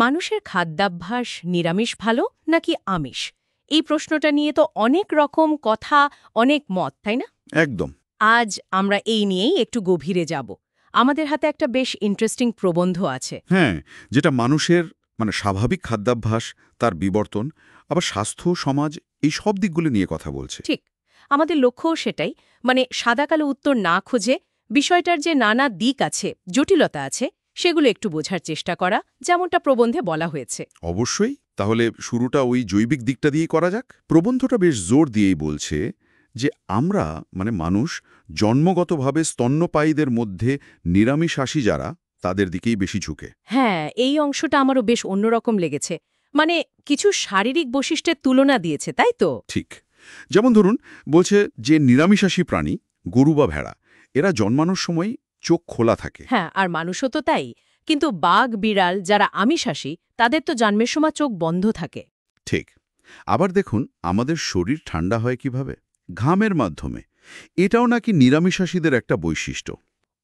মানুষের খাদ্যাভ্যাস নিরামিষ ভালো নাকি আমিষ? এই প্রশ্নটা নিয়ে তো অনেক রকম কথা, অনেক মত, তাই না? একদম। আজ আমরা এই নিয়েই একটু গভীরে যাব। আমাদের হাতে একটা বেশ ইন্টারেস্টিং প্রবন্ধ আছে। হ্যাঁ, যেটা মানুষের স্বাভাবিক খাদ্যাভ্যাস, তার বিবর্তন, আবার স্বাস্থ্য, সমাজ এই সব দিকগুলো নিয়ে কথা বলছে। ঠিক, আমাদের লক্ষ্যও সেটাই, সাদাকালো উত্তর না খুঁজে বিষয়টার যে নানা দিক আছে, জটিলতা আছে, সেগুলো একটু বোঝার চেষ্টা করা, যেমনটা প্রবন্ধে বলা হয়েছে। অবশ্যই। তাহলে শুরুটা ওই জৈবিক দিকটা দিয়েই করা যাক। প্রবন্ধটা বেশ জোর দিয়েই বলছে যে আমরা মানুষ জন্মগতভাবে স্তন্যপায়ীদের মধ্যে নিরামিষাশী যারা, তাদের দিকেই বেশি ঝুঁকে। হ্যাঁ, এই অংশটা আমারও বেশ অন্যরকম লেগেছে। কিছু শারীরিক বৈশিষ্ট্যের তুলনা দিয়েছে, তাই তো? ঠিক। যেমন ধরুন, বলছে যে নিরামিষাশী প্রাণী, গরু বা ভেড়া, এরা জন্মানোর সময় চোখ খোলা থাকে। হ্যাঁ, আর মানুষও তো তাই। কিন্তু বাঘ, বিড়াল যারা আমিষাশী, তাদের তো জন্মের সময় চোখ বন্ধ থাকে। ঠিক। আবার দেখুন, আমাদের শরীর ঠান্ডা হয় কিভাবে? ঘামের মাধ্যমে। এটাও নাকি নিরামিষাশীদের একটা বৈশিষ্ট্য।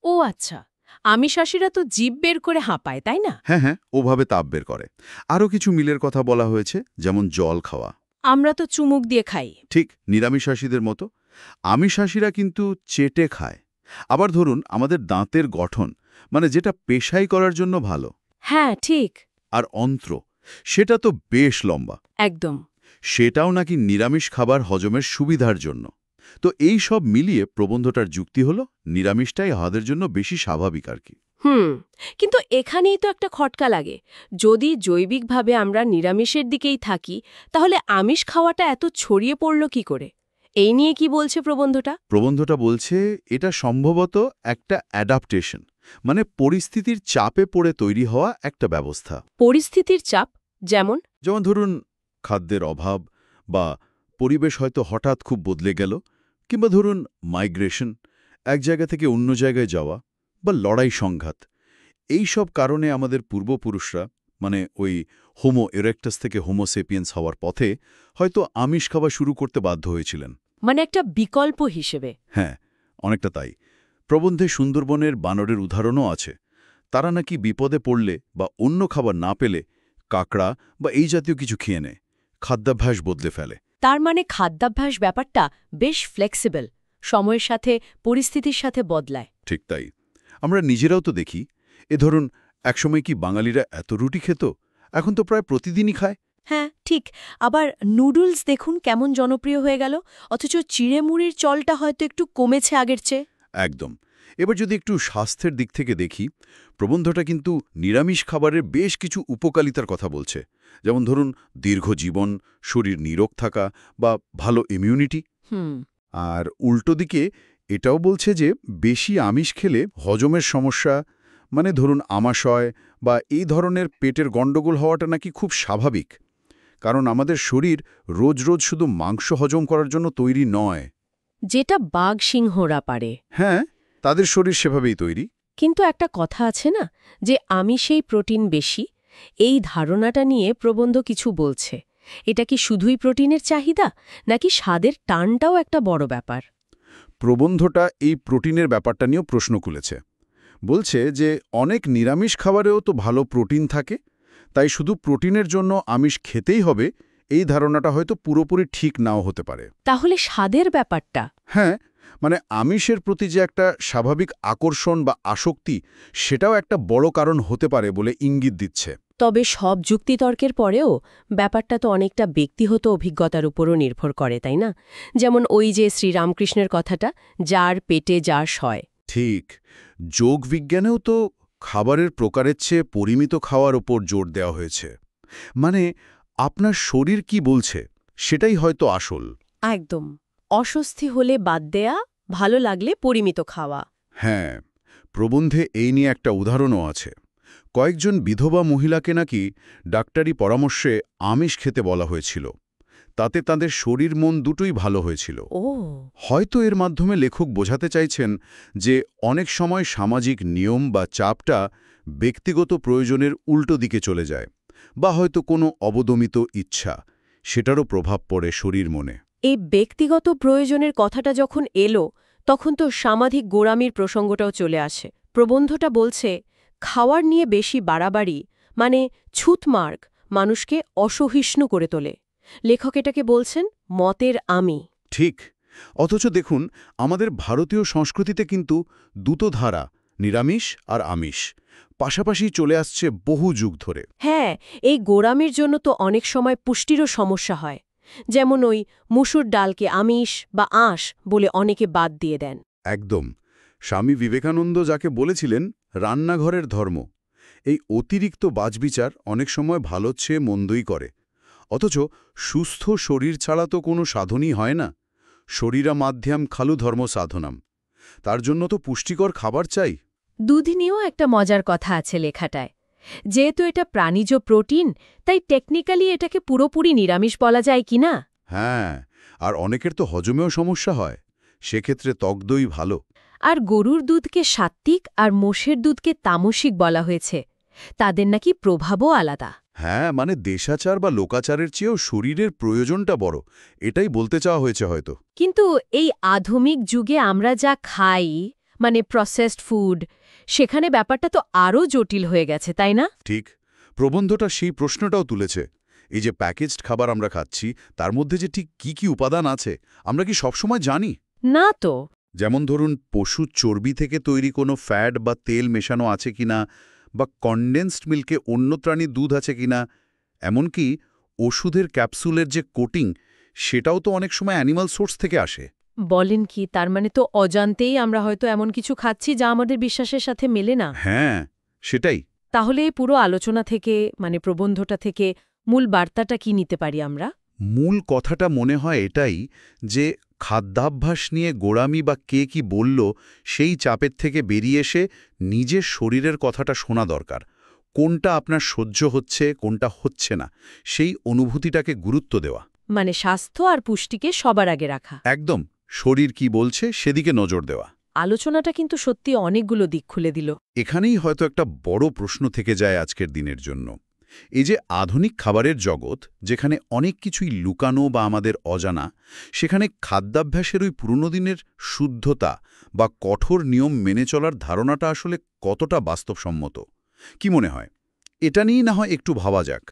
ও আচ্ছা, আমিষাশীরা তো জিভ বের করে হাঁপায়, তাই না? হ্যাঁ হ্যাঁ, ওভাবে তাপ বের করে। আরও কিছু মিলের কথা বলা হয়েছে, যেমন জল খাওয়া। আমরা তো চুমুক দিয়ে খাই। ঠিক নিরামিষাশীদের মতো। আমিষাশীরা কিন্তু চেটে খায়। আবার ধরুন, আমাদের দাঁতের গঠন, যেটা পেশাই করার জন্য ভালো। হ্যাঁ, ঠিক। আর অন্ত্র, সেটা তো বেশ লম্বা। একদম। সেটাও নাকি নিরামিষ খাবার হজমের সুবিধার জন্য। তো এই সব মিলিয়ে প্রবন্ধটার যুক্তি হলো নিরামিষটাই আমাদের জন্য বেশি স্বাভাবিক আর কি। কিন্তু এখানেই তো একটা খটকা লাগে। যদি জৈবিকভাবে আমরা নিরামিষের দিকেই থাকি, তাহলে আমিষ খাওয়াটা এত ছড়িয়ে পড়ল কি করে? এই নিয়ে কি বলছে প্রবন্ধটা? প্রবন্ধটা বলছে এটা সম্ভবত একটা অ্যাডাপ্টেশন, পরিস্থিতির চাপে পড়ে তৈরি হওয়া একটা ব্যবস্থা। পরিস্থিতির চাপ? যেমন? যেমন ধরুন, খাদ্যের অভাব, বা পরিবেশ হয়তো হঠাৎ খুব বদলে গেল, কিংবা ধরুন মাইগ্রেশন, এক জায়গা থেকে অন্য জায়গায় যাওয়া, বা লড়াই সংঘাত। এই সব কারণে আমাদের পূর্বপুরুষরা, ওই হোমো এরেক্টাস থেকে হোমো সেপিয়েন্স হওয়ার পথে হয়তো আমিষ খাওয়া শুরু করতে বাধ্য হয়েছিলেন। একটা বিকল্প হিসেবে। হ্যাঁ, অনেকটা তাই। প্রবন্ধে সুন্দরবনের বানরের উদাহরণও আছে। তারা নাকি বিপদে পড়লে বা অন্য খাবার না পেলে কাকড়া বা এই জাতীয় কিছু খেয়ে নেয়, খাদ্যাভ্যাস বদলে ফেলে। তার খাদ্যাভ্যাস ব্যাপারটা বেশ ফ্লেক্সিবল, সময়ের সাথে, পরিস্থিতির সাথে বদলায়। ঠিক তাই। আমরা নিজেরাও তো দেখি। ধরুন, একসময় কি বাঙালিরা এত রুটি খেত? এখন তো প্রায় প্রতিদিনই খায়। হ্যাঁ, ঠিক। আবার নুডলস দেখুন কেমন জনপ্রিয় হয়ে গেল, অথচ চিড়েমুড়ির চলটা হয়তো একটু কমেছে আগের চেয়ে। একদম। এবার যদি একটু স্বাস্থ্যের দিক থেকে দেখি, প্রবন্ধটা কিন্তু নিরামিষ খাবারের বেশ কিছু উপকারিতার কথা বলছে। যেমন ধরুন, দীর্ঘ জীবন, শরীর নিরোগ থাকা, বা ভালো ইমিউনিটি। আর উল্টো দিকে এটাও বলছে যে বেশি আমিষ খেলে হজমের সমস্যা, ধরুন আমাশয় বা এই ধরনের পেটের গণ্ডগোল হওয়াটা নাকি খুব স্বাভাবিক। কারণ আমাদের শরীর রোজ রোজ শুধু মাংস হজম করার জন্য তৈরি নয়। যেটা বাঘ সিংহরা পারে। হ্যাঁ, তাদের শরীর সেভাবেই তৈরি। কিন্তু একটা কথা আছে না, যে আমিষেই প্রোটিন বেশি। এই ধারণাটা নিয়ে প্রবন্ধ কিছু বলছে। এটা কি শুধুই প্রোটিনের চাহিদা, নাকি স্বাদের টানটাও একটা বড় ব্যাপার? প্রবন্ধটা এই প্রোটিনের ব্যাপারটা নিয়েও প্রশ্ন খুলেছে। বলছে যে অনেক নিরামিষ খাবারেও তো ভালো প্রোটিন থাকে, তাই শুধু প্রোটিনের জন্য আমিষ খেতেই হবে, এই ধারণাটা হয়তো পুরোপুরি ঠিক নাও হতে পারে। তাহলে স্বাদের ব্যাপারটা? হ্যাঁ, আমিষের প্রতি যে একটা স্বাভাবিক আকর্ষণ বা আসক্তি, সেটাও একটা বড় কারণ হতে পারে বলে ইঙ্গিত দিচ্ছে। তবে সব যুক্তিতর্কের পরেও ব্যাপারটা তো অনেকটা ব্যক্তিগত অভিজ্ঞতার উপরও নির্ভর করে, তাই না? যেমন ওই যে শ্রীরামকৃষ্ণের কথাটা, যার পেটে যা সয়। ঠিক। যোগবিজ্ঞানেও তো খাবারের প্রকারের চেয়ে পরিমিত খাওয়ার ওপর জোর দেওয়া হয়েছে। আপনার শরীর কি বলছে, সেটাই হয়তো আসল। একদম। অস্বস্তি হলে বাদ দেয়া, ভালো লাগলে পরিমিত খাওয়া। হ্যাঁ, প্রবন্ধে এই নিয়ে একটা উদাহরণও আছে। কয়েকজন বিধবা মহিলাকে নাকি ডাক্তারি পরামর্শে আমিষ খেতে বলা হয়েছিল। তাতে তাদের শরীর মন দুটোই ভালো হয়েছিল। হয়তো এর মাধ্যমে লেখক বোঝাতে চাইছেন যে অনেক সময় সামাজিক নিয়ম বা চাপটা ব্যক্তিগত প্রয়োজনের উল্টো দিকে চলে যায়, বা হয়তো কোনো অবদমিত ইচ্ছা, সেটারও প্রভাব পড়ে শরীর মনে। এই ব্যক্তিগত প্রয়োজনের কথাটা যখন এলো, তখন তো সামাজিক গোঁড়ামির প্রসঙ্গটাও চলে আসে। প্রবন্ধটা বলছে, খাওয়ার নিয়ে বেশি বাড়াবাড়ি মানে ছুতমার্গ মানুষকে অসহিষ্ণু করে তোলে। লেখক এটাকে বলছেন মতের আমি। ঠিক। অথচ দেখুন, আমাদের ভারতীয় সংস্কৃতিতে কিন্তু দুটো ধারা, নিরামিষ আর আমিষ, পাশাপাশি চলে আসছে বহু যুগ ধরে। হ্যাঁ, এই গোঁড়ামির জন্য তো অনেক সময় পুষ্টিরও সমস্যা হয়। যেমন ওই মুসুর ডালকে আমিষ বা আঁশ বলে অনেকে বাদ দিয়ে দেন। একদম। স্বামী বিবেকানন্দ যাকে বলেছিলেন রান্নাঘরের ধর্ম, এই অতিরিক্ত বাছবিচার অনেক সময় ভালো চেয়ে মন্দই করে। অথচ সুস্থ শরীর ছাড়া তো কোনো সাধনই হয় না। শরীরা মাধ্যম খালু ধর্ম সাধনাম। তার জন্য তো পুষ্টিকর খাবার চাই। দুধ নিয়েও একটা মজার কথা আছে লেখাটায়। যেহেতু এটা প্রাণীজ প্রোটিন, তাই টেকনিক্যালি এটাকে পুরোপুরি নিরামিষ বলা যায় কি না? হ্যাঁ, আর অনেকের তো হজমেও সমস্যা হয়। সেক্ষেত্রে টক দই ভালো। আর গরুর দুধকে সাত্ত্বিক আর মোষের দুধকে তামসিক বলা হয়েছে। তাদের নাকি প্রভাবও আলাদা। হ্যাঁ, মানে দেশাচার বা লোকাচারের চেয়েও শরীরের প্রয়োজনটা বড়, এটাই বলতে চাওয়া হয়েছে হয়তো। কিন্তু এই আধুনিক যুগে আমরা যা খাই, মানে প্রসেসড ফুড, সেখানে ব্যাপারটা তো আরও জটিল হয়ে গেছে, তাই না? ঠিক। প্রবন্ধটা সেই প্রশ্নটাও তুলেছে। এই যে প্যাকেজড খাবার আমরা খাচ্ছি, তার মধ্যে যে ঠিক কি কি উপাদান আছে আমরা কি সবসময় জানি? না তো। যেমন ধরুন, পশুর চর্বি থেকে তৈরি কোনো ফ্যাট বা তেল মেশানো আছে কিনা, বা কনডেন্সড মিল্কে অন্য প্রাণীর দুধ আছে কিনা, এমনকি ওষুধের ক্যাপসুলের যে কোটিং, সেটাও তো অনেক সময় অ্যানিমাল সোর্স থেকে আসে। বলেন কি, তার মানে তো অজান্তেই আমরা হয়তো এমন কিছু খাচ্ছি যা আমাদের বিশ্বাসের সাথে মেলে না। হ্যাঁ, সেটাই। তাহলে এই পুরো আলোচনা থেকে, মানে প্রবন্ধটা থেকে, মূল বার্তাটা কি নিতে পারি আমরা? মূল কথাটা মনে হয় এটাই যে খাদ্যাভ্যাস নিয়ে গোঁড়ামি বা কে কি বলল, সেই চাপের থেকে বেরিয়ে এসে নিজের শরীরের কথাটা শোনা দরকার। কোনটা আপনার সহ্য হচ্ছে, কোনটা হচ্ছে না, সেই অনুভূতিটাকে গুরুত্ব দেওয়া। মানে স্বাস্থ্য আর পুষ্টিকে সবার আগে রাখা। একদম। শরীর কি বলছে সেদিকে নজর দেওয়া। আলোচনাটা কিন্তু সত্যি অনেকগুলো দিক খুলে দিল। এখানেই হয়তো একটা বড় প্রশ্ন থেকে যায় আজকের দিনের জন্য। এই যে আধুনিক খাবারের জগৎ, যেখানে অনেক কিছুই লুকানো বা আমাদের অজানা, সেখানে খাদ্যাভ্যাসের ওই পুরনো দিনের শুদ্ধতা বা কঠোর নিয়ম মেনে চলার ধারণাটা আসলে কতটা বাস্তবসম্মত? কি মনে হয়? এটা নিয়েই না হয় একটু ভাবা যাক।